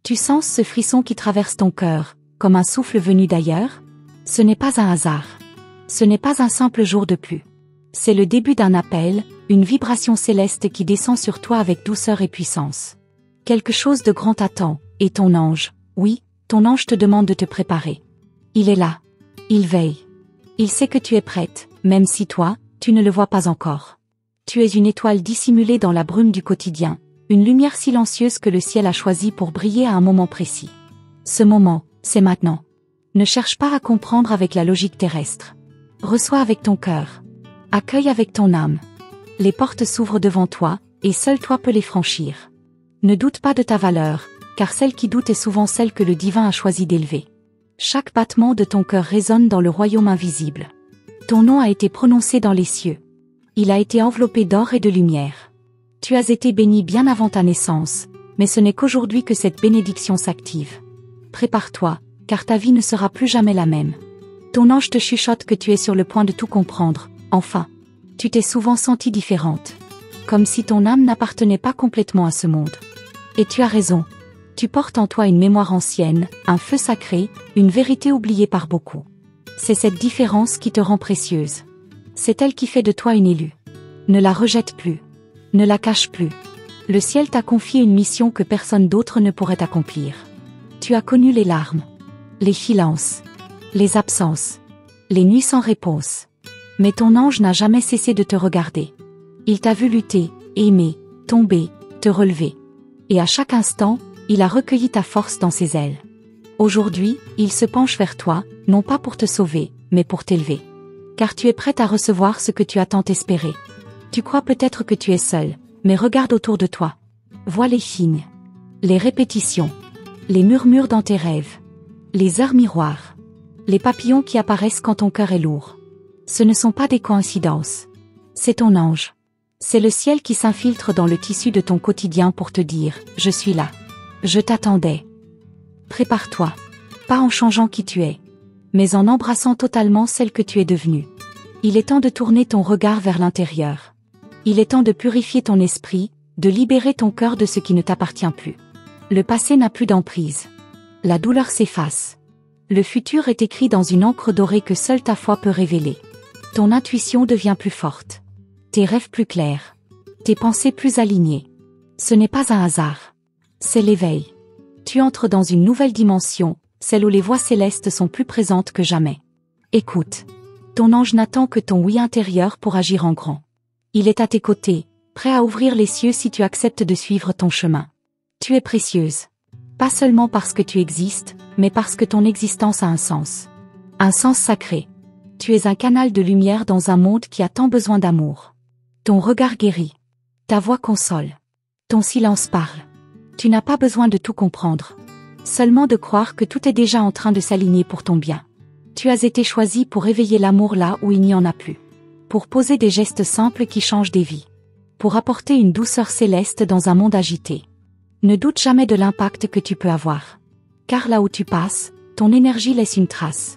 Tu sens ce frisson qui traverse ton cœur, comme un souffle venu d'ailleurs? Ce n'est pas un hasard. Ce n'est pas un simple jour de plus. C'est le début d'un appel, une vibration céleste qui descend sur toi avec douceur et puissance. Quelque chose de grand t'attend, et ton ange, oui, ton ange te demande de te préparer. Il est là. Il veille. Il sait que tu es prête, même si toi, tu ne le vois pas encore. Tu es une étoile dissimulée dans la brume du quotidien, une lumière silencieuse que le ciel a choisie pour briller à un moment précis. Ce moment, c'est maintenant. Ne cherche pas à comprendre avec la logique terrestre. Reçois avec ton cœur. Accueille avec ton âme. Les portes s'ouvrent devant toi, et seul toi peux les franchir. Ne doute pas de ta valeur, car celle qui doute est souvent celle que le divin a choisi d'élever. Chaque battement de ton cœur résonne dans le royaume invisible. Ton nom a été prononcé dans les cieux. Il a été enveloppé d'or et de lumière. Tu as été béni bien avant ta naissance, mais ce n'est qu'aujourd'hui que cette bénédiction s'active. Prépare-toi, car ta vie ne sera plus jamais la même. Ton ange te chuchote que tu es sur le point de tout comprendre, enfin. Tu t'es souvent sentie différente. Comme si ton âme n'appartenait pas complètement à ce monde. Et tu as raison. Tu portes en toi une mémoire ancienne, un feu sacré, une vérité oubliée par beaucoup. C'est cette différence qui te rend précieuse. C'est elle qui fait de toi une élue. Ne la rejette plus. Ne la cache plus. Le ciel t'a confié une mission que personne d'autre ne pourrait accomplir. Tu as connu les larmes, les silences, les absences, les nuits sans réponse. Mais ton ange n'a jamais cessé de te regarder. Il t'a vu lutter, aimer, tomber, te relever. Et à chaque instant, il a recueilli ta force dans ses ailes. Aujourd'hui, il se penche vers toi, non pas pour te sauver, mais pour t'élever. Car tu es prête à recevoir ce que tu as tant espéré. Tu crois peut-être que tu es seule, mais regarde autour de toi. Vois les signes, les répétitions, les murmures dans tes rêves, les heures miroirs, les papillons qui apparaissent quand ton cœur est lourd. Ce ne sont pas des coïncidences. C'est ton ange. C'est le ciel qui s'infiltre dans le tissu de ton quotidien pour te dire « Je suis là. Je t'attendais. » Prépare-toi. Pas en changeant qui tu es, mais en embrassant totalement celle que tu es devenue. Il est temps de tourner ton regard vers l'intérieur. Il est temps de purifier ton esprit, de libérer ton cœur de ce qui ne t'appartient plus. Le passé n'a plus d'emprise. La douleur s'efface. Le futur est écrit dans une encre dorée que seule ta foi peut révéler. Ton intuition devient plus forte. Tes rêves plus clairs. Tes pensées plus alignées. Ce n'est pas un hasard. C'est l'éveil. Tu entres dans une nouvelle dimension, celle où les voix célestes sont plus présentes que jamais. Écoute. Ton ange n'attend que ton oui intérieur pour agir en grand. Il est à tes côtés, prêt à ouvrir les cieux si tu acceptes de suivre ton chemin. Tu es précieuse. Pas seulement parce que tu existes, mais parce que ton existence a un sens. Un sens sacré. Tu es un canal de lumière dans un monde qui a tant besoin d'amour. Ton regard guérit. Ta voix console. Ton silence parle. Tu n'as pas besoin de tout comprendre. Seulement de croire que tout est déjà en train de s'aligner pour ton bien. Tu as été choisi pour éveiller l'amour là où il n'y en a plus. Pour poser des gestes simples qui changent des vies. Pour apporter une douceur céleste dans un monde agité. Ne doute jamais de l'impact que tu peux avoir. Car là où tu passes, ton énergie laisse une trace.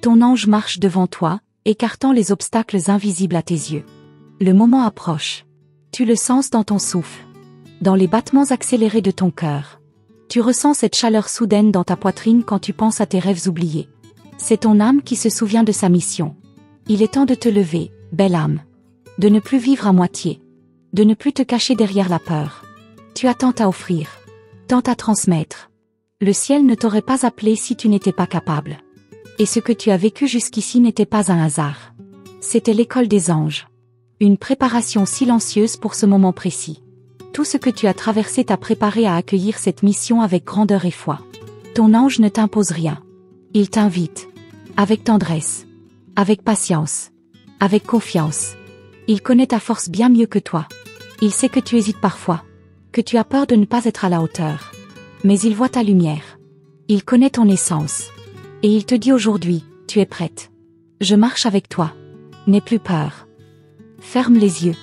Ton ange marche devant toi, écartant les obstacles invisibles à tes yeux. Le moment approche. Tu le sens dans ton souffle. Dans les battements accélérés de ton cœur. Tu ressens cette chaleur soudaine dans ta poitrine quand tu penses à tes rêves oubliés. C'est ton âme qui se souvient de sa mission. Il est temps de te lever, belle âme. De ne plus vivre à moitié. De ne plus te cacher derrière la peur. Tu as tant à offrir. Tant à transmettre. Le ciel ne t'aurait pas appelé si tu n'étais pas capable. Et ce que tu as vécu jusqu'ici n'était pas un hasard. C'était l'école des anges. Une préparation silencieuse pour ce moment précis. Tout ce que tu as traversé t'a préparé à accueillir cette mission avec grandeur et foi. Ton ange ne t'impose rien. Il t'invite. Avec tendresse. Avec patience. Avec confiance. Il connaît ta force bien mieux que toi. Il sait que tu hésites parfois. Que tu as peur de ne pas être à la hauteur. Mais il voit ta lumière. Il connaît ton essence. Et il te dit aujourd'hui, tu es prête. Je marche avec toi. N'aie plus peur. Ferme les yeux.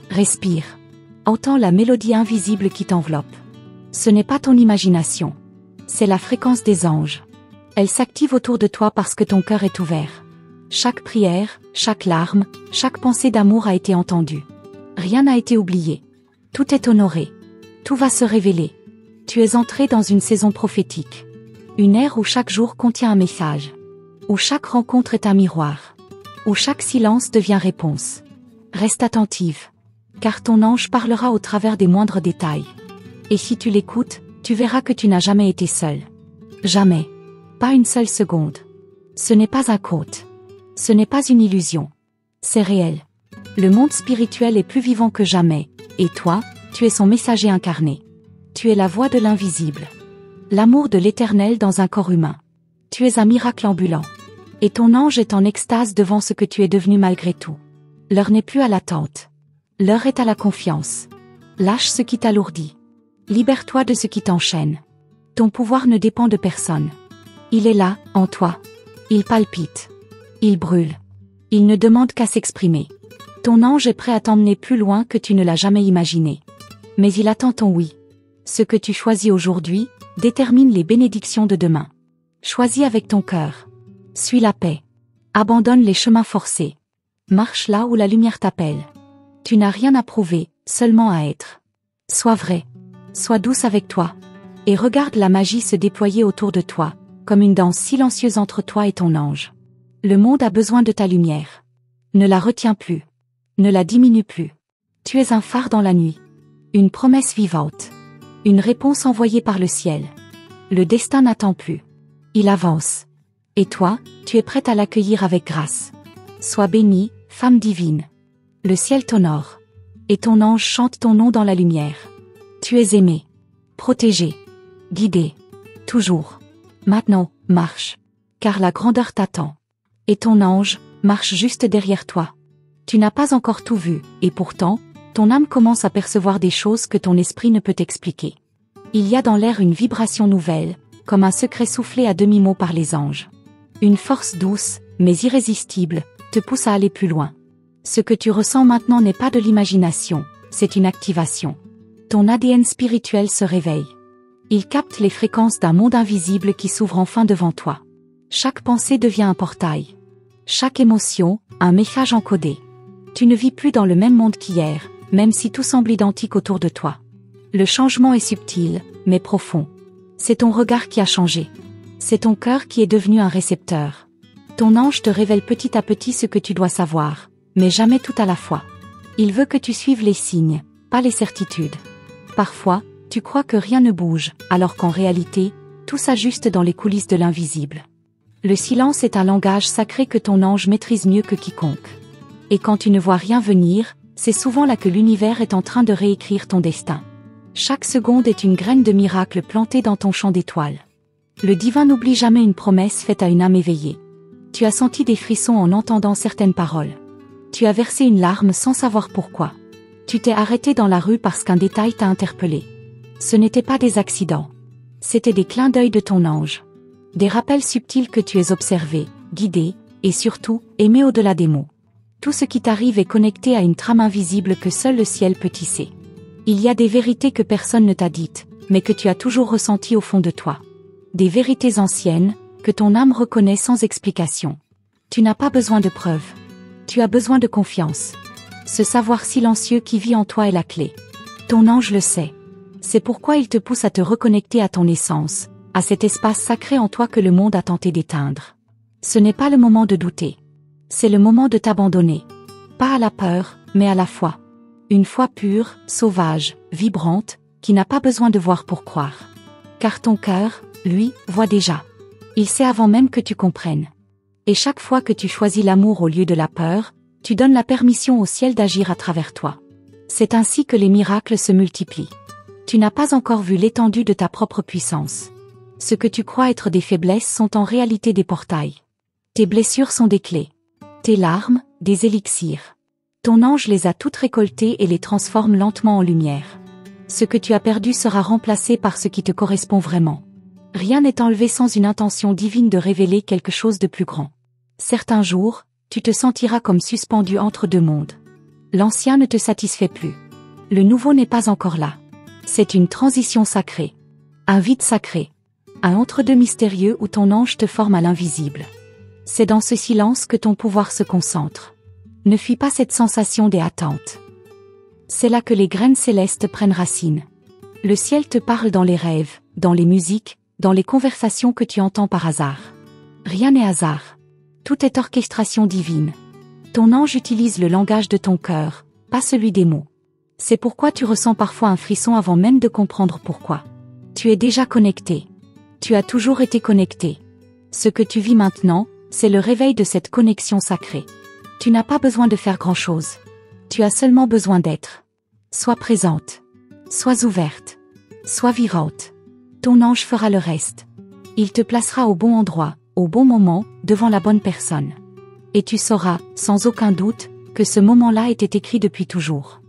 Respire. Entends la mélodie invisible qui t'enveloppe. Ce n'est pas ton imagination. C'est la fréquence des anges. Elle s'active autour de toi parce que ton cœur est ouvert. Chaque prière, chaque larme, chaque pensée d'amour a été entendue. Rien n'a été oublié. Tout est honoré. Tout va se révéler. Tu es entré dans une saison prophétique. Une ère où chaque jour contient un message. Où chaque rencontre est un miroir. Où chaque silence devient réponse. Reste attentive. Car ton ange parlera au travers des moindres détails. Et si tu l'écoutes, tu verras que tu n'as jamais été seul. Jamais. Pas une seule seconde. Ce n'est pas un conte. Ce n'est pas une illusion. C'est réel. Le monde spirituel est plus vivant que jamais, et toi, tu es son messager incarné. Tu es la voix de l'invisible. L'amour de l'Éternel dans un corps humain. Tu es un miracle ambulant. Et ton ange est en extase devant ce que tu es devenu malgré tout. L'heure n'est plus à l'attente. L'heure est à la confiance. Lâche ce qui t'alourdit. Libère-toi de ce qui t'enchaîne. Ton pouvoir ne dépend de personne. Il est là, en toi. Il palpite. Il brûle. Il ne demande qu'à s'exprimer. Ton ange est prêt à t'emmener plus loin que tu ne l'as jamais imaginé. Mais il attend ton oui. Ce que tu choisis aujourd'hui détermine les bénédictions de demain. Choisis avec ton cœur. Suis la paix. Abandonne les chemins forcés. Marche là où la lumière t'appelle. Tu n'as rien à prouver, seulement à être. Sois vrai. Sois douce avec toi. Et regarde la magie se déployer autour de toi, comme une danse silencieuse entre toi et ton ange. Le monde a besoin de ta lumière. Ne la retiens plus. Ne la diminue plus. Tu es un phare dans la nuit. Une promesse vivante. Une réponse envoyée par le ciel. Le destin n'attend plus. Il avance. Et toi, tu es prête à l'accueillir avec grâce. Sois bénie, femme divine. Le ciel t'honore. Et ton ange chante ton nom dans la lumière. Tu es aimée. Protégée. Guidée. Toujours. Maintenant, marche. Car la grandeur t'attend. Et ton ange marche juste derrière toi. Tu n'as pas encore tout vu, et pourtant, ton âme commence à percevoir des choses que ton esprit ne peut expliquer. Il y a dans l'air une vibration nouvelle, comme un secret soufflé à demi-mot par les anges. Une force douce, mais irrésistible, te pousse à aller plus loin. Ce que tu ressens maintenant n'est pas de l'imagination, c'est une activation. Ton ADN spirituel se réveille. Il capte les fréquences d'un monde invisible qui s'ouvre enfin devant toi. Chaque pensée devient un portail. Chaque émotion, un message encodé. Tu ne vis plus dans le même monde qu'hier, même si tout semble identique autour de toi. Le changement est subtil, mais profond. C'est ton regard qui a changé. C'est ton cœur qui est devenu un récepteur. Ton ange te révèle petit à petit ce que tu dois savoir, mais jamais tout à la fois. Il veut que tu suives les signes, pas les certitudes. Parfois, tu crois que rien ne bouge, alors qu'en réalité, tout s'ajuste dans les coulisses de l'invisible. Le silence est un langage sacré que ton ange maîtrise mieux que quiconque. Et quand tu ne vois rien venir, c'est souvent là que l'univers est en train de réécrire ton destin. Chaque seconde est une graine de miracle plantée dans ton champ d'étoiles. Le divin n'oublie jamais une promesse faite à une âme éveillée. Tu as senti des frissons en entendant certaines paroles. Tu as versé une larme sans savoir pourquoi. Tu t'es arrêté dans la rue parce qu'un détail t'a interpellé. Ce n'étaient pas des accidents. C'étaient des clins d'œil de ton ange. Des rappels subtils que tu es observé, guidé, et surtout, aimé au-delà des mots. Tout ce qui t'arrive est connecté à une trame invisible que seul le ciel peut tisser. Il y a des vérités que personne ne t'a dites, mais que tu as toujours ressenties au fond de toi. Des vérités anciennes, que ton âme reconnaît sans explication. Tu n'as pas besoin de preuves. Tu as besoin de confiance. Ce savoir silencieux qui vit en toi est la clé. Ton ange le sait. C'est pourquoi il te pousse à te reconnecter à ton essence, à cet espace sacré en toi que le monde a tenté d'éteindre. Ce n'est pas le moment de douter. C'est le moment de t'abandonner. Pas à la peur, mais à la foi. Une foi pure, sauvage, vibrante, qui n'a pas besoin de voir pour croire. Car ton cœur, lui, voit déjà. Il sait avant même que tu comprennes. Et chaque fois que tu choisis l'amour au lieu de la peur, tu donnes la permission au ciel d'agir à travers toi. C'est ainsi que les miracles se multiplient. Tu n'as pas encore vu l'étendue de ta propre puissance. Ce que tu crois être des faiblesses sont en réalité des portails. Tes blessures sont des clés. Tes larmes, des élixirs. Ton ange les a toutes récoltées et les transforme lentement en lumière. Ce que tu as perdu sera remplacé par ce qui te correspond vraiment. Rien n'est enlevé sans une intention divine de révéler quelque chose de plus grand. Certains jours, tu te sentiras comme suspendu entre deux mondes. L'ancien ne te satisfait plus. Le nouveau n'est pas encore là. C'est une transition sacrée. Un vide sacré. Un entre-deux mystérieux où ton ange te forme à l'invisible. C'est dans ce silence que ton pouvoir se concentre. Ne fuis pas cette sensation des attentes. C'est là que les graines célestes prennent racine. Le ciel te parle dans les rêves, dans les musiques, dans les conversations que tu entends par hasard. Rien n'est hasard. Tout est orchestration divine. Ton ange utilise le langage de ton cœur, pas celui des mots. C'est pourquoi tu ressens parfois un frisson avant même de comprendre pourquoi. Tu es déjà connecté. Tu as toujours été connecté. Ce que tu vis maintenant, c'est le réveil de cette connexion sacrée. Tu n'as pas besoin de faire grand-chose. Tu as seulement besoin d'être. Sois présente. Sois ouverte. Sois vivante. Ton ange fera le reste. Il te placera au bon endroit, au bon moment, devant la bonne personne. Et tu sauras, sans aucun doute, que ce moment-là était écrit depuis toujours.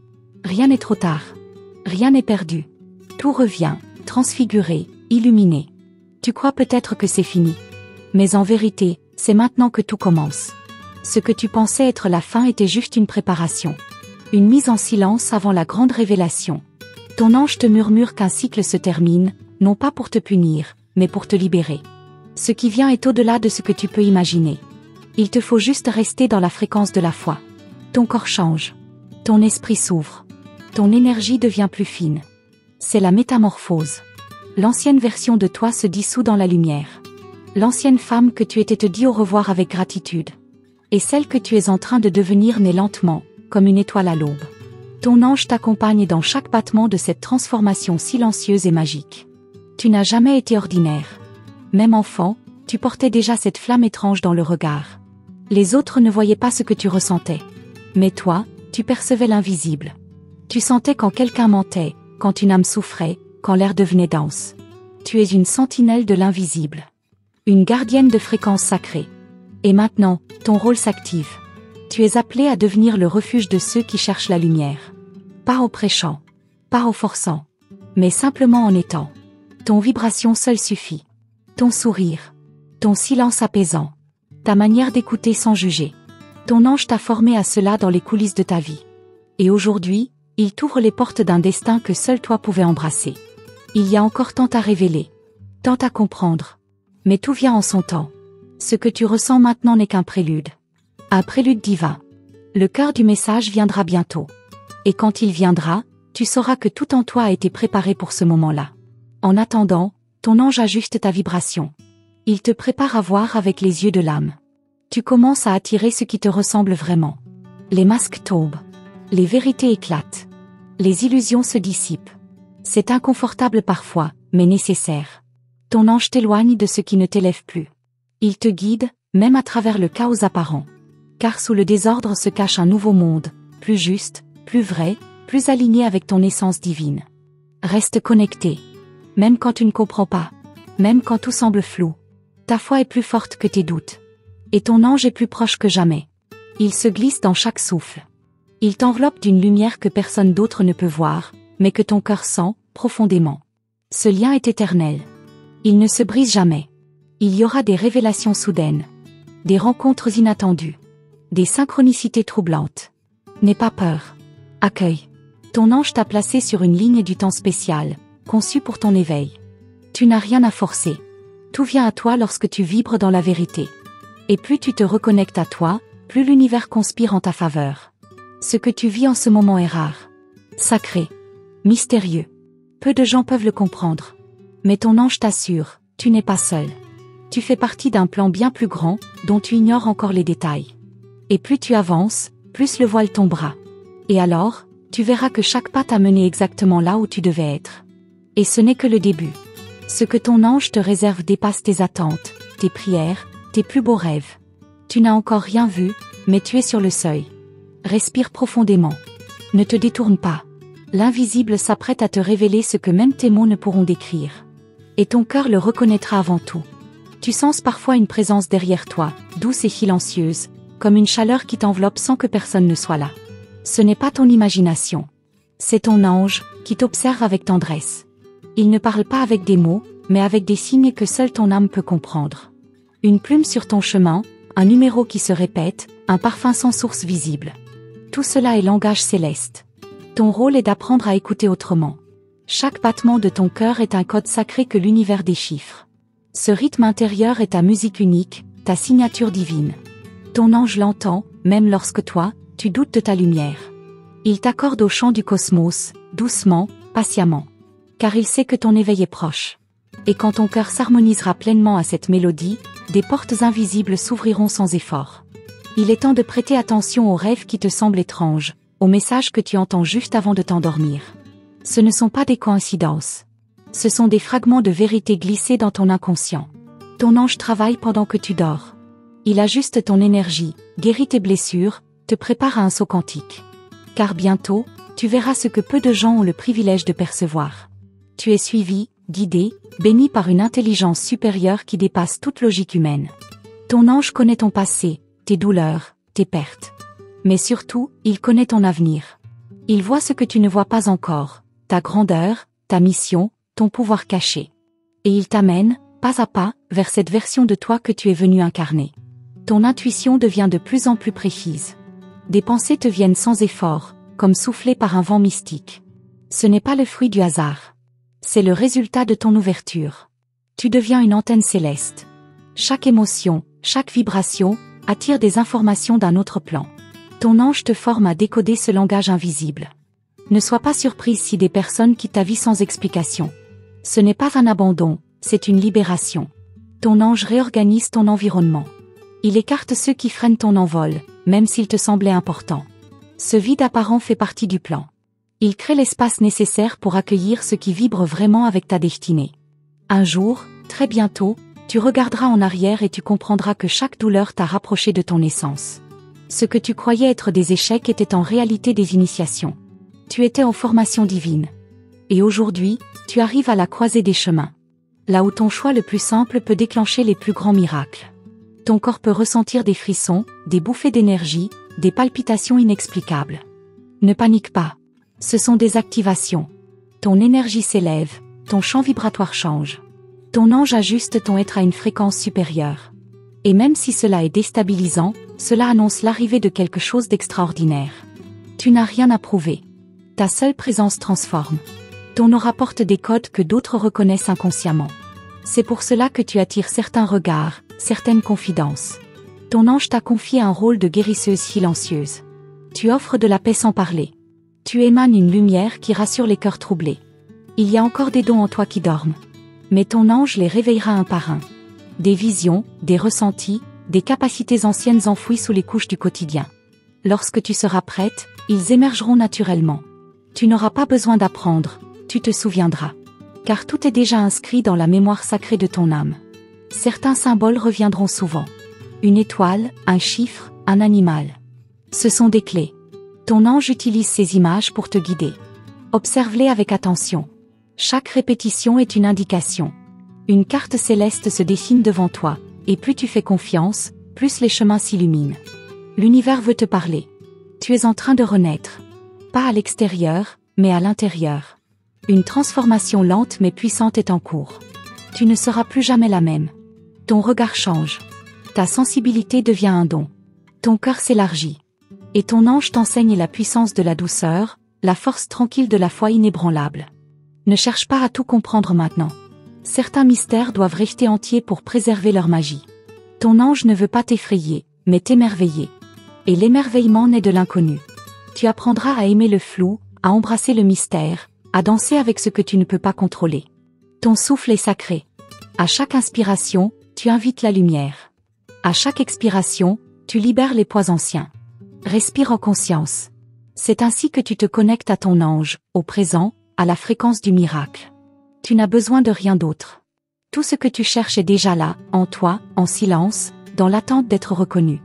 Rien n'est trop tard. Rien n'est perdu. Tout revient, transfiguré, illuminé. Tu crois peut-être que c'est fini. Mais en vérité, c'est maintenant que tout commence. Ce que tu pensais être la fin était juste une préparation. Une mise en silence avant la grande révélation. Ton ange te murmure qu'un cycle se termine, non pas pour te punir, mais pour te libérer. Ce qui vient est au-delà de ce que tu peux imaginer. Il te faut juste rester dans la fréquence de la foi. Ton corps change. Ton esprit s'ouvre. Ton énergie devient plus fine. C'est la métamorphose. L'ancienne version de toi se dissout dans la lumière. L'ancienne femme que tu étais te dit au revoir avec gratitude. Et celle que tu es en train de devenir naît lentement, comme une étoile à l'aube. Ton ange t'accompagne dans chaque battement de cette transformation silencieuse et magique. Tu n'as jamais été ordinaire. Même enfant, tu portais déjà cette flamme étrange dans le regard. Les autres ne voyaient pas ce que tu ressentais. Mais toi, tu percevais l'invisible. Tu sentais quand quelqu'un mentait, quand une âme souffrait, quand l'air devenait dense. Tu es une sentinelle de l'invisible. Une gardienne de fréquences sacrées. Et maintenant, ton rôle s'active. Tu es appelé à devenir le refuge de ceux qui cherchent la lumière. Pas au prêchant, pas au forçant, mais simplement en étant. Ton vibration seule suffit. Ton sourire, ton silence apaisant, ta manière d'écouter sans juger. Ton ange t'a formé à cela dans les coulisses de ta vie. Et aujourd'hui, il t'ouvre les portes d'un destin que seul toi pouvais embrasser. Il y a encore tant à révéler, tant à comprendre. Mais tout vient en son temps. Ce que tu ressens maintenant n'est qu'un prélude. Un prélude divin. Le cœur du message viendra bientôt. Et quand il viendra, tu sauras que tout en toi a été préparé pour ce moment-là. En attendant, ton ange ajuste ta vibration. Il te prépare à voir avec les yeux de l'âme. Tu commences à attirer ce qui te ressemble vraiment. Les masques tombent. Les vérités éclatent. Les illusions se dissipent. C'est inconfortable parfois, mais nécessaire. Ton ange t'éloigne de ce qui ne t'élève plus. Il te guide, même à travers le chaos apparent. Car sous le désordre se cache un nouveau monde, plus juste, plus vrai, plus aligné avec ton essence divine. Reste connecté. Même quand tu ne comprends pas. Même quand tout semble flou. Ta foi est plus forte que tes doutes. Et ton ange est plus proche que jamais. Il se glisse dans chaque souffle. Il t'enveloppe d'une lumière que personne d'autre ne peut voir, mais que ton cœur sent, profondément. Ce lien est éternel. Il ne se brise jamais. Il y aura des révélations soudaines. Des rencontres inattendues. Des synchronicités troublantes. N'aie pas peur. Accueille. Ton ange t'a placé sur une ligne du temps spéciale, conçue pour ton éveil. Tu n'as rien à forcer. Tout vient à toi lorsque tu vibres dans la vérité. Et plus tu te reconnectes à toi, plus l'univers conspire en ta faveur. Ce que tu vis en ce moment est rare. Sacré. Mystérieux. Peu de gens peuvent le comprendre. Mais ton ange t'assure, tu n'es pas seul. Tu fais partie d'un plan bien plus grand, dont tu ignores encore les détails. Et plus tu avances, plus le voile tombera. Et alors, tu verras que chaque pas t'a mené exactement là où tu devais être. Et ce n'est que le début. Ce que ton ange te réserve dépasse tes attentes, tes prières, tes plus beaux rêves. Tu n'as encore rien vu, mais tu es sur le seuil. Respire profondément. Ne te détourne pas. L'invisible s'apprête à te révéler ce que même tes mots ne pourront décrire. Et ton cœur le reconnaîtra avant tout. Tu sens parfois une présence derrière toi, douce et silencieuse, comme une chaleur qui t'enveloppe sans que personne ne soit là. Ce n'est pas ton imagination. C'est ton ange, qui t'observe avec tendresse. Il ne parle pas avec des mots, mais avec des signes que seule ton âme peut comprendre. Une plume sur ton chemin, un numéro qui se répète, un parfum sans source visible. Tout cela est langage céleste. Ton rôle est d'apprendre à écouter autrement. Chaque battement de ton cœur est un code sacré que l'univers déchiffre. Ce rythme intérieur est ta musique unique, ta signature divine. Ton ange l'entend, même lorsque toi, tu doutes de ta lumière. Il t'accorde au chant du cosmos, doucement, patiemment. car il sait que ton éveil est proche. Et quand ton cœur s'harmonisera pleinement à cette mélodie, des portes invisibles s'ouvriront sans effort. Il est temps de prêter attention aux rêves qui te semblent étranges, aux messages que tu entends juste avant de t'endormir. Ce ne sont pas des coïncidences. Ce sont des fragments de vérité glissés dans ton inconscient. Ton ange travaille pendant que tu dors. Il ajuste ton énergie, guérit tes blessures, te prépare à un saut quantique. Car bientôt, tu verras ce que peu de gens ont le privilège de percevoir. Tu es suivi, guidé, béni par une intelligence supérieure qui dépasse toute logique humaine. Ton ange connaît ton passé, tes douleurs, tes pertes. Mais surtout, il connaît ton avenir. Il voit ce que tu ne vois pas encore, ta grandeur, ta mission, ton pouvoir caché. Et il t'amène, pas à pas, vers cette version de toi que tu es venu incarner. Ton intuition devient de plus en plus précise. Des pensées te viennent sans effort, comme soufflées par un vent mystique. Ce n'est pas le fruit du hasard. C'est le résultat de ton ouverture. Tu deviens une antenne céleste. Chaque émotion, chaque vibration, attire des informations d'un autre plan. Ton ange te forme à décoder ce langage invisible. Ne sois pas surprise si des personnes quittent ta vie sans explication. Ce n'est pas un abandon, c'est une libération. Ton ange réorganise ton environnement. Il écarte ceux qui freinent ton envol, même s'ils te semblaient importants. Ce vide apparent fait partie du plan. Il crée l'espace nécessaire pour accueillir ce qui vibre vraiment avec ta destinée. Un jour, très bientôt, tu regarderas en arrière et tu comprendras que chaque douleur t'a rapproché de ton essence. Ce que tu croyais être des échecs était en réalité des initiations. Tu étais en formation divine. Et aujourd'hui, tu arrives à la croisée des chemins. Là où ton choix le plus simple peut déclencher les plus grands miracles. Ton corps peut ressentir des frissons, des bouffées d'énergie, des palpitations inexplicables. Ne panique pas. Ce sont des activations. Ton énergie s'élève, ton champ vibratoire change. Ton ange ajuste ton être à une fréquence supérieure. Et même si cela est déstabilisant, cela annonce l'arrivée de quelque chose d'extraordinaire. Tu n'as rien à prouver. Ta seule présence transforme. Ton aura porte des codes que d'autres reconnaissent inconsciemment. C'est pour cela que tu attires certains regards, certaines confidences. Ton ange t'a confié un rôle de guérisseuse silencieuse. Tu offres de la paix sans parler. Tu émanes une lumière qui rassure les cœurs troublés. Il y a encore des dons en toi qui dorment. Mais ton ange les réveillera un par un. Des visions, des ressentis, des capacités anciennes enfouies sous les couches du quotidien. Lorsque tu seras prête, ils émergeront naturellement. Tu n'auras pas besoin d'apprendre, tu te souviendras. Car tout est déjà inscrit dans la mémoire sacrée de ton âme. Certains symboles reviendront souvent. Une étoile, un chiffre, un animal. Ce sont des clés. Ton ange utilise ces images pour te guider. Observe-les avec attention. Chaque répétition est une indication. Une carte céleste se dessine devant toi, et plus tu fais confiance, plus les chemins s'illuminent. L'univers veut te parler. Tu es en train de renaître. Pas à l'extérieur, mais à l'intérieur. Une transformation lente mais puissante est en cours. Tu ne seras plus jamais la même. Ton regard change. Ta sensibilité devient un don. Ton cœur s'élargit. Et ton ange t'enseigne la puissance de la douceur, la force tranquille de la foi inébranlable. Ne cherche pas à tout comprendre maintenant. Certains mystères doivent rester entiers pour préserver leur magie. Ton ange ne veut pas t'effrayer, mais t'émerveiller. Et l'émerveillement naît de l'inconnu. Tu apprendras à aimer le flou, à embrasser le mystère, à danser avec ce que tu ne peux pas contrôler. Ton souffle est sacré. À chaque inspiration, tu invites la lumière. À chaque expiration, tu libères les poids anciens. Respire en conscience. C'est ainsi que tu te connectes à ton ange, au présent, à la fréquence du miracle. Tu n'as besoin de rien d'autre. Tout ce que tu cherches est déjà là, en toi, en silence, dans l'attente d'être reconnu.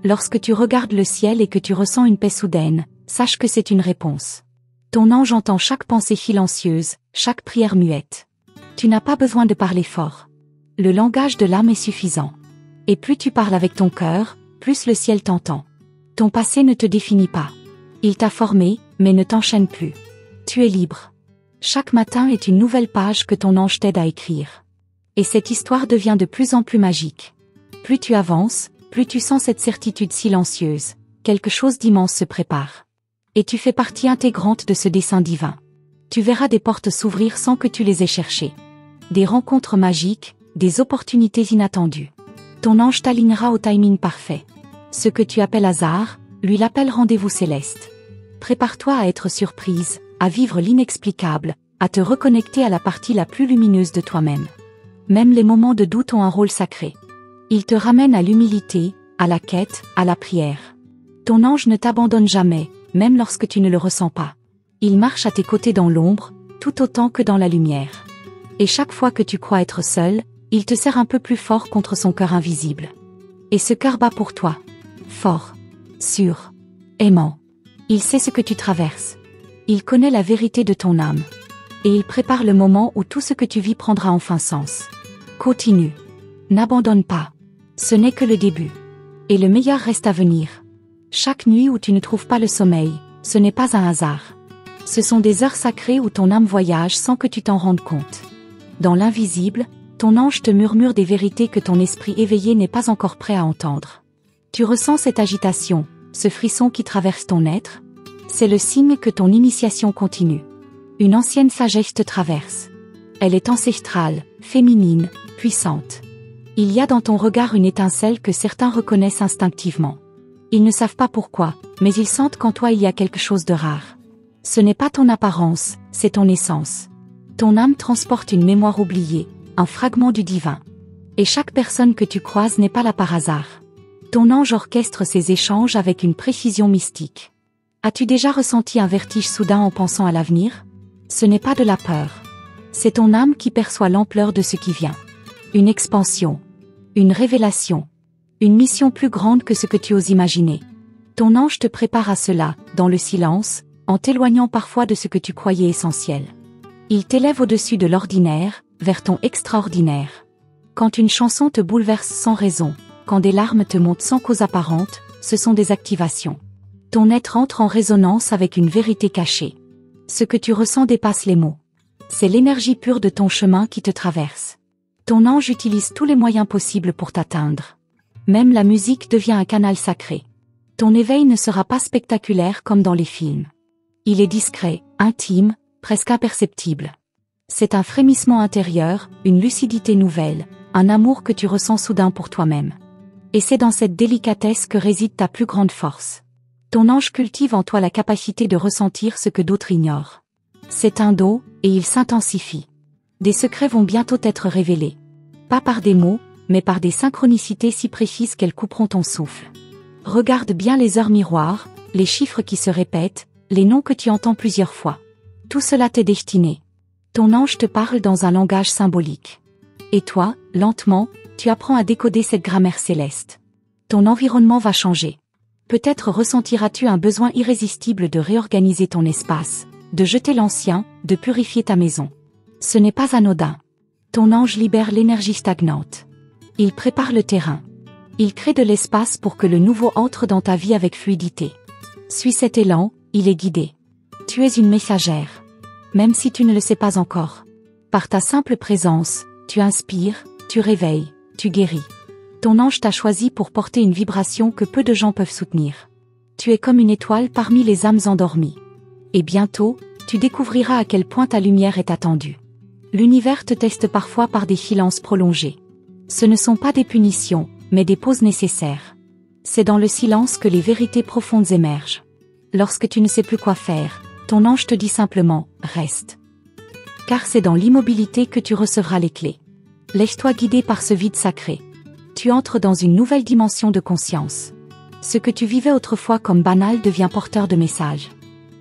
Lorsque tu regardes le ciel et que tu ressens une paix soudaine, sache que c'est une réponse. Ton ange entend chaque pensée silencieuse, chaque prière muette. Tu n'as pas besoin de parler fort. Le langage de l'âme est suffisant. Et plus tu parles avec ton cœur, plus le ciel t'entend. Ton passé ne te définit pas. Il t'a formé, mais ne t'enchaîne plus. Tu es libre. Chaque matin est une nouvelle page que ton ange t'aide à écrire. Et cette histoire devient de plus en plus magique. Plus tu avances, plus tu sens cette certitude silencieuse. Quelque chose d'immense se prépare. Et tu fais partie intégrante de ce dessein divin. Tu verras des portes s'ouvrir sans que tu les aies cherchées. Des rencontres magiques, des opportunités inattendues. Ton ange t'alignera au timing parfait. Ce que tu appelles hasard, lui l'appelle rendez-vous céleste. Prépare-toi à être surprise, à vivre l'inexplicable, à te reconnecter à la partie la plus lumineuse de toi-même. Même les moments de doute ont un rôle sacré. Ils te ramènent à l'humilité, à la quête, à la prière. Ton ange ne t'abandonne jamais, même lorsque tu ne le ressens pas. Il marche à tes côtés dans l'ombre, tout autant que dans la lumière. Et chaque fois que tu crois être seul, il te serre un peu plus fort contre son cœur invisible. Et ce cœur bat pour toi. Fort. Sûr. Aimant. Il sait ce que tu traverses. Il connaît la vérité de ton âme. Et il prépare le moment où tout ce que tu vis prendra enfin sens. Continue. N'abandonne pas. Ce n'est que le début. Et le meilleur reste à venir. Chaque nuit où tu ne trouves pas le sommeil, ce n'est pas un hasard. Ce sont des heures sacrées où ton âme voyage sans que tu t'en rendes compte. Dans l'invisible, ton ange te murmure des vérités que ton esprit éveillé n'est pas encore prêt à entendre. Tu ressens cette agitation, ce frisson qui traverse ton être? C'est le signe que ton initiation continue. Une ancienne sagesse te traverse. Elle est ancestrale, féminine, puissante. Il y a dans ton regard une étincelle que certains reconnaissent instinctivement. Ils ne savent pas pourquoi, mais ils sentent qu'en toi il y a quelque chose de rare. Ce n'est pas ton apparence, c'est ton essence. Ton âme transporte une mémoire oubliée, un fragment du divin. Et chaque personne que tu croises n'est pas là par hasard. Ton ange orchestre ces échanges avec une précision mystique. As-tu déjà ressenti un vertige soudain en pensant à l'avenir? Ce n'est pas de la peur. C'est ton âme qui perçoit l'ampleur de ce qui vient. Une expansion. Une révélation. Une mission plus grande que ce que tu oses imaginer. Ton ange te prépare à cela, dans le silence, en t'éloignant parfois de ce que tu croyais essentiel. Il t'élève au-dessus de l'ordinaire, vers ton extraordinaire. Quand une chanson te bouleverse sans raison, quand des larmes te montent sans cause apparente, ce sont des activations. Ton être entre en résonance avec une vérité cachée. Ce que tu ressens dépasse les mots. C'est l'énergie pure de ton chemin qui te traverse. Ton ange utilise tous les moyens possibles pour t'atteindre. Même la musique devient un canal sacré. Ton éveil ne sera pas spectaculaire comme dans les films. Il est discret, intime, presque imperceptible. C'est un frémissement intérieur, une lucidité nouvelle, un amour que tu ressens soudain pour toi-même. Et c'est dans cette délicatesse que réside ta plus grande force. Ton ange cultive en toi la capacité de ressentir ce que d'autres ignorent. C'est un don, et il s'intensifie. Des secrets vont bientôt être révélés. Pas par des mots, mais par des synchronicités si précises qu'elles couperont ton souffle. Regarde bien les heures miroirs, les chiffres qui se répètent, les noms que tu entends plusieurs fois. Tout cela t'est destiné. Ton ange te parle dans un langage symbolique. Et toi, lentement, tu apprends à décoder cette grammaire céleste. Ton environnement va changer. Peut-être ressentiras-tu un besoin irrésistible de réorganiser ton espace, de jeter l'ancien, de purifier ta maison. Ce n'est pas anodin. Ton ange libère l'énergie stagnante. Il prépare le terrain. Il crée de l'espace pour que le nouveau entre dans ta vie avec fluidité. Suis cet élan, il est guidé. Tu es une messagère. Même si tu ne le sais pas encore. Par ta simple présence, tu inspires, tu réveilles, tu guéris. Ton ange t'a choisi pour porter une vibration que peu de gens peuvent soutenir. Tu es comme une étoile parmi les âmes endormies. Et bientôt, tu découvriras à quel point ta lumière est attendue. L'univers te teste parfois par des silences prolongés. Ce ne sont pas des punitions, mais des pauses nécessaires. C'est dans le silence que les vérités profondes émergent. Lorsque tu ne sais plus quoi faire, ton ange te dit simplement « Reste ». Car c'est dans l'immobilité que tu recevras les clés. Laisse-toi guider par ce vide sacré. Tu entres dans une nouvelle dimension de conscience. Ce que tu vivais autrefois comme banal devient porteur de messages.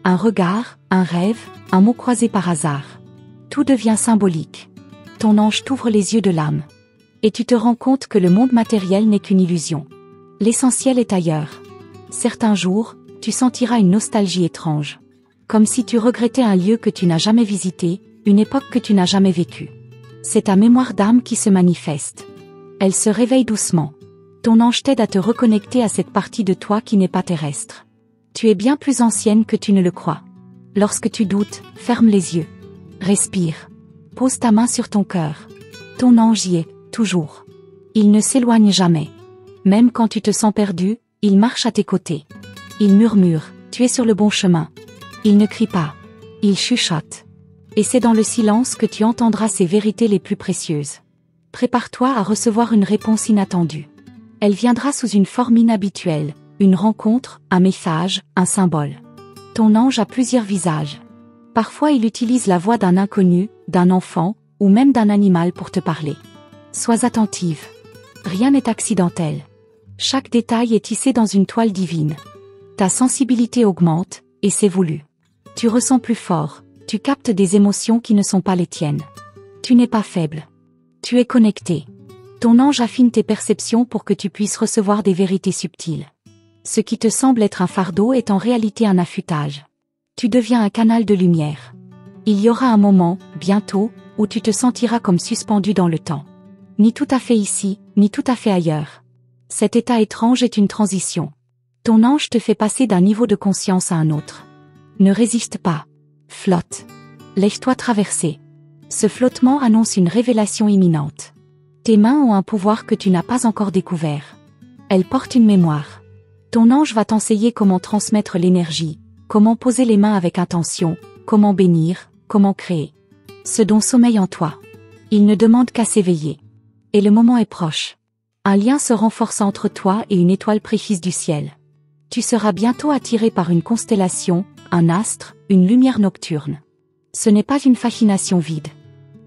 Un regard, un rêve, un mot croisé par hasard. Tout devient symbolique. Ton ange t'ouvre les yeux de l'âme. Et tu te rends compte que le monde matériel n'est qu'une illusion. L'essentiel est ailleurs. Certains jours, tu sentiras une nostalgie étrange. Comme si tu regrettais un lieu que tu n'as jamais visité, une époque que tu n'as jamais vécue. C'est ta mémoire d'âme qui se manifeste. Elle se réveille doucement. Ton ange t'aide à te reconnecter à cette partie de toi qui n'est pas terrestre. Tu es bien plus ancienne que tu ne le crois. Lorsque tu doutes, ferme les yeux. Respire. Pose ta main sur ton cœur. Ton ange y est, toujours. Il ne s'éloigne jamais. Même quand tu te sens perdu, il marche à tes côtés. Il murmure, tu es sur le bon chemin. Il ne crie pas. Il chuchote. Et c'est dans le silence que tu entendras ses vérités les plus précieuses. Prépare-toi à recevoir une réponse inattendue. Elle viendra sous une forme inhabituelle, une rencontre, un message, un symbole. Ton ange a plusieurs visages. Parfois il utilise la voix d'un inconnu, d'un enfant, ou même d'un animal pour te parler. Sois attentive. Rien n'est accidentel. Chaque détail est tissé dans une toile divine. Ta sensibilité augmente, et c'est voulu. Tu ressens plus fort, tu captes des émotions qui ne sont pas les tiennes. Tu n'es pas faible. Tu es connecté. Ton ange affine tes perceptions pour que tu puisses recevoir des vérités subtiles. Ce qui te semble être un fardeau est en réalité un affûtage. Tu deviens un canal de lumière. Il y aura un moment, bientôt, où tu te sentiras comme suspendu dans le temps. Ni tout à fait ici, ni tout à fait ailleurs. Cet état étrange est une transition. Ton ange te fait passer d'un niveau de conscience à un autre. Ne résiste pas. Flotte. Laisse-toi traverser. Ce flottement annonce une révélation imminente. Tes mains ont un pouvoir que tu n'as pas encore découvert. Elles portent une mémoire. Ton ange va t'enseigner comment transmettre l'énergie, comment poser les mains avec intention, comment bénir, comment créer. Ce don sommeille en toi. Il ne demande qu'à s'éveiller. Et le moment est proche. Un lien se renforce entre toi et une étoile précise du ciel. Tu seras bientôt attiré par une constellation, un astre, une lumière nocturne. Ce n'est pas une fascination vide.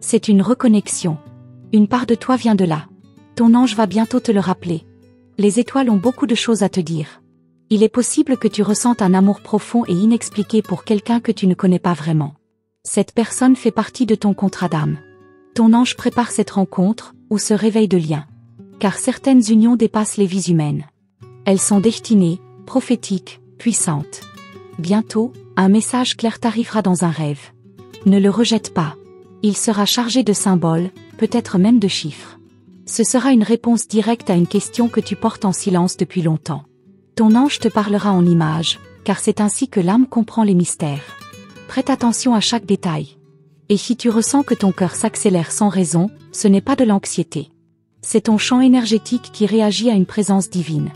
C'est une reconnexion. Une part de toi vient de là. Ton ange va bientôt te le rappeler. Les étoiles ont beaucoup de choses à te dire. Il est possible que tu ressentes un amour profond et inexpliqué pour quelqu'un que tu ne connais pas vraiment. Cette personne fait partie de ton contrat d'âme. Ton ange prépare cette rencontre, ou ce réveil de lien. Car certaines unions dépassent les vies humaines. Elles sont destinées, prophétiques, puissantes. Bientôt, un message clair t'arrivera dans un rêve. Ne le rejette pas. Il sera chargé de symboles, peut-être même de chiffres. Ce sera une réponse directe à une question que tu portes en silence depuis longtemps. Ton ange te parlera en images, car c'est ainsi que l'âme comprend les mystères. Prête attention à chaque détail. Et si tu ressens que ton cœur s'accélère sans raison, ce n'est pas de l'anxiété. C'est ton champ énergétique qui réagit à une présence divine.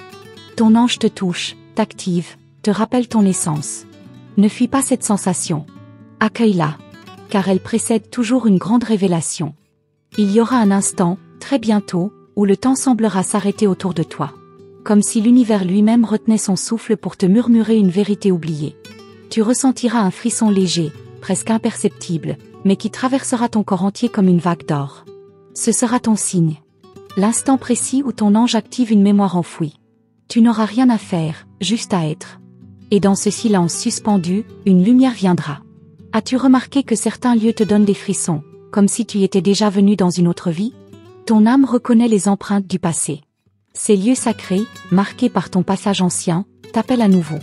Ton ange te touche, t'active, te rappelle ton essence. Ne fuis pas cette sensation. Accueille-la. Car elle précède toujours une grande révélation. Il y aura un instant, très bientôt, où le temps semblera s'arrêter autour de toi. Comme si l'univers lui-même retenait son souffle pour te murmurer une vérité oubliée. Tu ressentiras un frisson léger, presque imperceptible, mais qui traversera ton corps entier comme une vague d'or. Ce sera ton signe. L'instant précis où ton ange active une mémoire enfouie. Tu n'auras rien à faire, juste à être. Et dans ce silence suspendu, une lumière viendra. As-tu remarqué que certains lieux te donnent des frissons, comme si tu y étais déjà venu dans une autre vie? Ton âme reconnaît les empreintes du passé. Ces lieux sacrés, marqués par ton passage ancien, t'appellent à nouveau.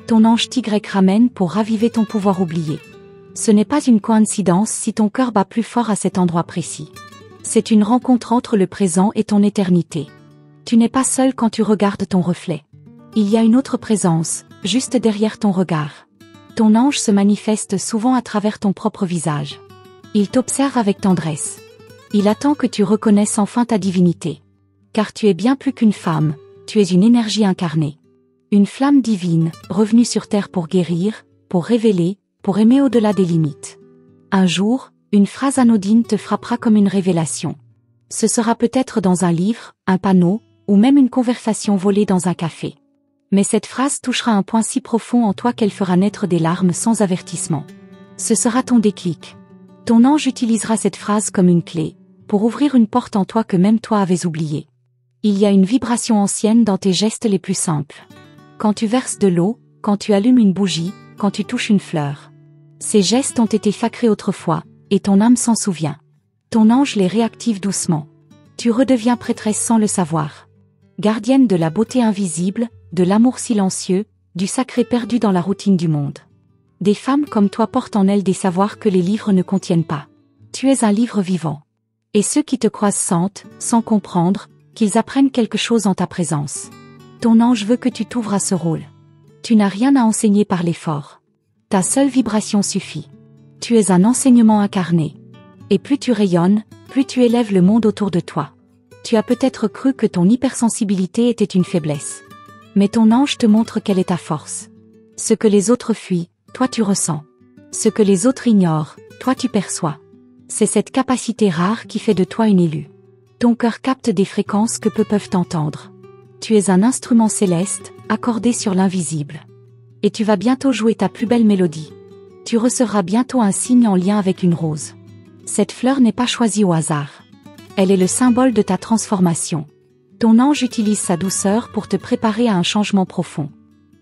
Ton ange Y ramène pour raviver ton pouvoir oublié. Ce n'est pas une coïncidence si ton cœur bat plus fort à cet endroit précis. C'est une rencontre entre le présent et ton éternité. Tu n'es pas seul quand tu regardes ton reflet. Il y a une autre présence, juste derrière ton regard. Ton ange se manifeste souvent à travers ton propre visage. Il t'observe avec tendresse. Il attend que tu reconnaisses enfin ta divinité. Car tu es bien plus qu'une femme, tu es une énergie incarnée. Une flamme divine, revenue sur terre pour guérir, pour révéler, pour aimer au-delà des limites. Un jour, une phrase anodine te frappera comme une révélation. Ce sera peut-être dans un livre, un panneau, ou même une conversation volée dans un café. Mais cette phrase touchera un point si profond en toi qu'elle fera naître des larmes sans avertissement. Ce sera ton déclic. Ton ange utilisera cette phrase comme une clé, pour ouvrir une porte en toi que même toi avais oubliée. Il y a une vibration ancienne dans tes gestes les plus simples. Quand tu verses de l'eau, quand tu allumes une bougie, quand tu touches une fleur. Ces gestes ont été sacrés autrefois, et ton âme s'en souvient. Ton ange les réactive doucement. Tu redeviens prêtresse sans le savoir. Gardienne de la beauté invisible, de l'amour silencieux, du sacré perdu dans la routine du monde. Des femmes comme toi portent en elles des savoirs que les livres ne contiennent pas. Tu es un livre vivant. Et ceux qui te croisent sentent, sans comprendre, qu'ils apprennent quelque chose en ta présence. Ton ange veut que tu t'ouvres à ce rôle. Tu n'as rien à enseigner par l'effort. Ta seule vibration suffit. Tu es un enseignement incarné. Et plus tu rayonnes, plus tu élèves le monde autour de toi. Tu as peut-être cru que ton hypersensibilité était une faiblesse. Mais ton ange te montre quelle est ta force. Ce que les autres fuient, toi tu ressens. Ce que les autres ignorent, toi tu perçois. C'est cette capacité rare qui fait de toi une élue. Ton cœur capte des fréquences que peu peuvent entendre. Tu es un instrument céleste, accordé sur l'invisible. Et tu vas bientôt jouer ta plus belle mélodie. Tu recevras bientôt un signe en lien avec une rose. Cette fleur n'est pas choisie au hasard. Elle est le symbole de ta transformation. Ton ange utilise sa douceur pour te préparer à un changement profond.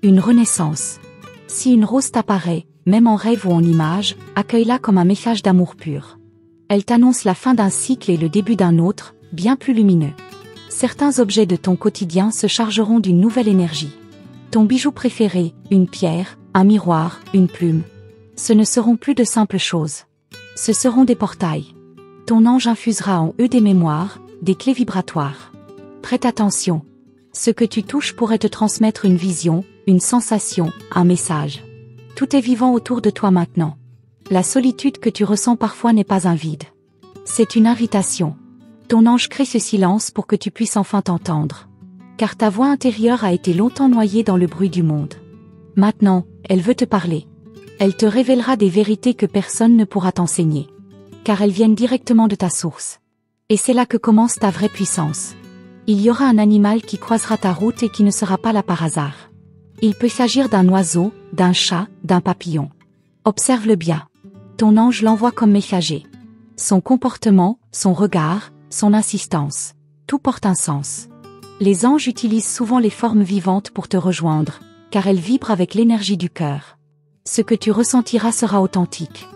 Une renaissance. Si une rose t'apparaît, même en rêve ou en image, accueille-la comme un message d'amour pur. Elle t'annonce la fin d'un cycle et le début d'un autre, bien plus lumineux. Certains objets de ton quotidien se chargeront d'une nouvelle énergie. Ton bijou préféré, une pierre, un miroir, une plume. Ce ne seront plus de simples choses. Ce seront des portails. Ton ange infusera en eux des mémoires, des clés vibratoires. Prête attention. Ce que tu touches pourrait te transmettre une vision, une sensation, un message. Tout est vivant autour de toi maintenant. La solitude que tu ressens parfois n'est pas un vide. C'est une invitation. Ton ange crée ce silence pour que tu puisses enfin t'entendre. Car ta voix intérieure a été longtemps noyée dans le bruit du monde. Maintenant, elle veut te parler. Elle te révélera des vérités que personne ne pourra t'enseigner. Car elles viennent directement de ta source. Et c'est là que commence ta vraie puissance. Il y aura un animal qui croisera ta route et qui ne sera pas là par hasard. Il peut s'agir d'un oiseau, d'un chat, d'un papillon. Observe-le bien. Ton ange l'envoie comme messager. Son comportement, son regard, son insistance, tout porte un sens. Les anges utilisent souvent les formes vivantes pour te rejoindre, car elles vibrent avec l'énergie du cœur. Ce que tu ressentiras sera authentique.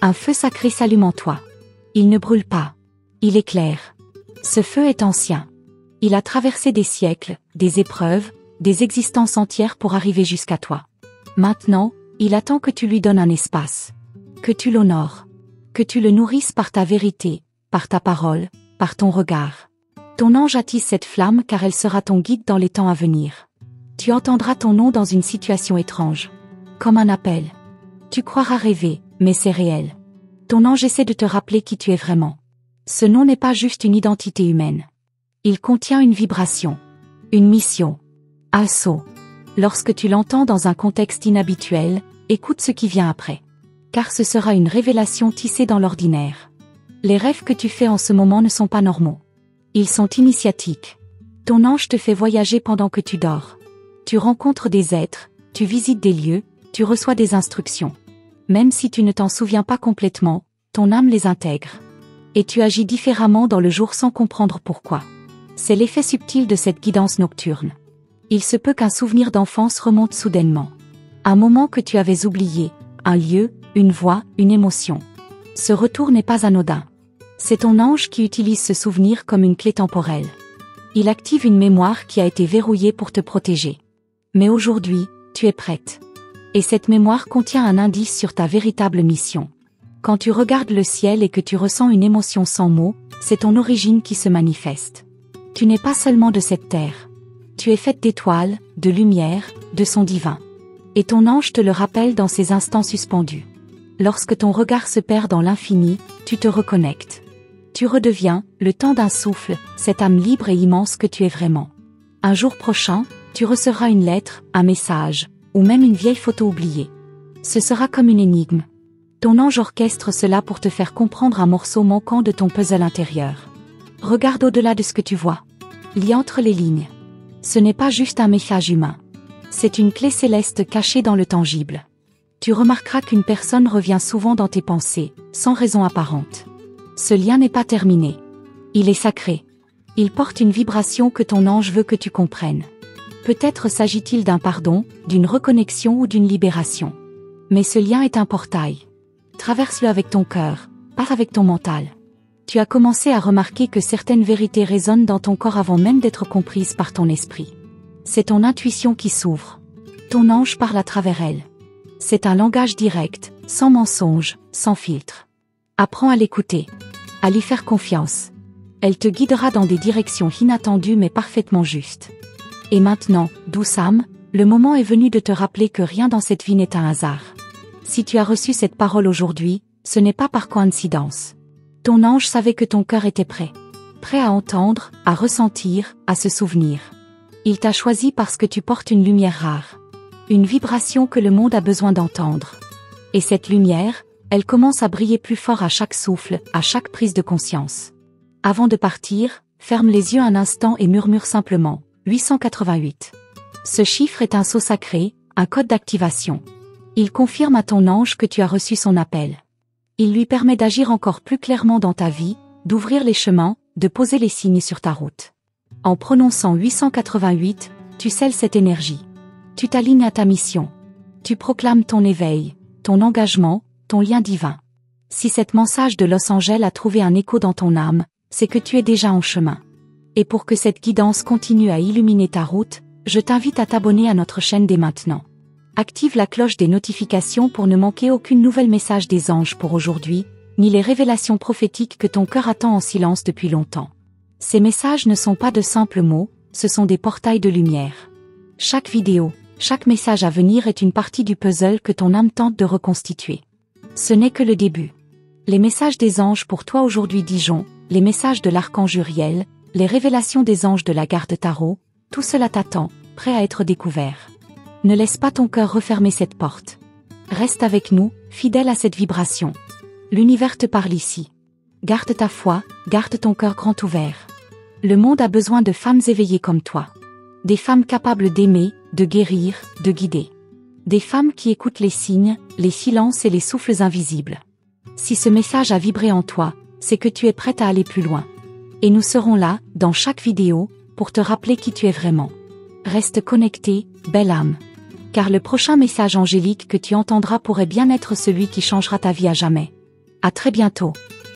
Un feu sacré s'allume en toi. Il ne brûle pas. Il éclaire. Ce feu est ancien. Il a traversé des siècles, des épreuves, des existences entières pour arriver jusqu'à toi. Maintenant, il attend que tu lui donnes un espace. Que tu l'honores. Que tu le nourrisses par ta vérité, par ta parole, par ton regard. Ton ange attise cette flamme car elle sera ton guide dans les temps à venir. Tu entendras ton nom dans une situation étrange. Comme un appel. Tu croiras rêver, mais c'est réel. Ton ange essaie de te rappeler qui tu es vraiment. Ce nom n'est pas juste une identité humaine. Il contient une vibration. Une mission. Un sceau. Lorsque tu l'entends dans un contexte inhabituel, écoute ce qui vient après. Car ce sera une révélation tissée dans l'ordinaire. Les rêves que tu fais en ce moment ne sont pas normaux. Ils sont initiatiques. Ton ange te fait voyager pendant que tu dors. Tu rencontres des êtres, tu visites des lieux, tu reçois des instructions. Même si tu ne t'en souviens pas complètement, ton âme les intègre. Et tu agis différemment dans le jour sans comprendre pourquoi. C'est l'effet subtil de cette guidance nocturne. Il se peut qu'un souvenir d'enfance remonte soudainement. Un moment que tu avais oublié, un lieu, une voix, une émotion. Ce retour n'est pas anodin. C'est ton ange qui utilise ce souvenir comme une clé temporelle. Il active une mémoire qui a été verrouillée pour te protéger. Mais aujourd'hui, tu es prête. Et cette mémoire contient un indice sur ta véritable mission. Quand tu regardes le ciel et que tu ressens une émotion sans mots, c'est ton origine qui se manifeste. Tu n'es pas seulement de cette terre. Tu es faite d'étoiles, de lumière, de son divin. Et ton ange te le rappelle dans ces instants suspendus. Lorsque ton regard se perd dans l'infini, tu te reconnectes. Tu redeviens, le temps d'un souffle, cette âme libre et immense que tu es vraiment. Un jour prochain, tu recevras une lettre, un message, ou même une vieille photo oubliée. Ce sera comme une énigme. Ton ange orchestre cela pour te faire comprendre un morceau manquant de ton puzzle intérieur. Regarde au-delà de ce que tu vois. Lis entre les lignes. Ce n'est pas juste un message humain. C'est une clé céleste cachée dans le tangible. Tu remarqueras qu'une personne revient souvent dans tes pensées, sans raison apparente. Ce lien n'est pas terminé. Il est sacré. Il porte une vibration que ton ange veut que tu comprennes. Peut-être s'agit-il d'un pardon, d'une reconnexion ou d'une libération. Mais ce lien est un portail. Traverse-le avec ton cœur, pas avec ton mental. Tu as commencé à remarquer que certaines vérités résonnent dans ton corps avant même d'être comprises par ton esprit. C'est ton intuition qui s'ouvre. Ton ange parle à travers elle. C'est un langage direct, sans mensonge, sans filtre. Apprends à l'écouter, à lui faire confiance. Elle te guidera dans des directions inattendues mais parfaitement justes. Et maintenant, douce âme, le moment est venu de te rappeler que rien dans cette vie n'est un hasard. Si tu as reçu cette parole aujourd'hui, ce n'est pas par coïncidence. Ton ange savait que ton cœur était prêt. Prêt à entendre, à ressentir, à se souvenir. Il t'a choisi parce que tu portes une lumière rare. Une vibration que le monde a besoin d'entendre. Et cette lumière, elle commence à briller plus fort à chaque souffle, à chaque prise de conscience. Avant de partir, ferme les yeux un instant et murmure simplement, 888. Ce chiffre est un sceau sacré, un code d'activation. Il confirme à ton ange que tu as reçu son appel. Il lui permet d'agir encore plus clairement dans ta vie, d'ouvrir les chemins, de poser les signes sur ta route. En prononçant 888, tu scelles cette énergie. Tu t'alignes à ta mission. Tu proclames ton éveil, ton engagement, ton lien divin. Si cette message de Los Angeles a trouvé un écho dans ton âme, c'est que tu es déjà en chemin. Et pour que cette guidance continue à illuminer ta route, je t'invite à t'abonner à notre chaîne dès maintenant. Active la cloche des notifications pour ne manquer aucune nouvelle message des anges pour aujourd'hui, ni les révélations prophétiques que ton cœur attend en silence depuis longtemps. Ces messages ne sont pas de simples mots, ce sont des portails de lumière. Chaque vidéo, chaque message à venir est une partie du puzzle que ton âme tente de reconstituer. Ce n'est que le début. Les messages des anges pour toi aujourd'hui Dijon, les messages de l'archange Uriel, les révélations des anges de la garde tarot, tout cela t'attend, prêt à être découvert. Ne laisse pas ton cœur refermer cette porte. Reste avec nous, fidèle à cette vibration. L'univers te parle ici. Garde ta foi, garde ton cœur grand ouvert. Le monde a besoin de femmes éveillées comme toi. Des femmes capables d'aimer, de guérir, de guider. Des femmes qui écoutent les signes, les silences et les souffles invisibles. Si ce message a vibré en toi, c'est que tu es prête à aller plus loin. Et nous serons là, dans chaque vidéo, pour te rappeler qui tu es vraiment. Reste connecté, belle âme. Car le prochain message angélique que tu entendras pourrait bien être celui qui changera ta vie à jamais. À très bientôt.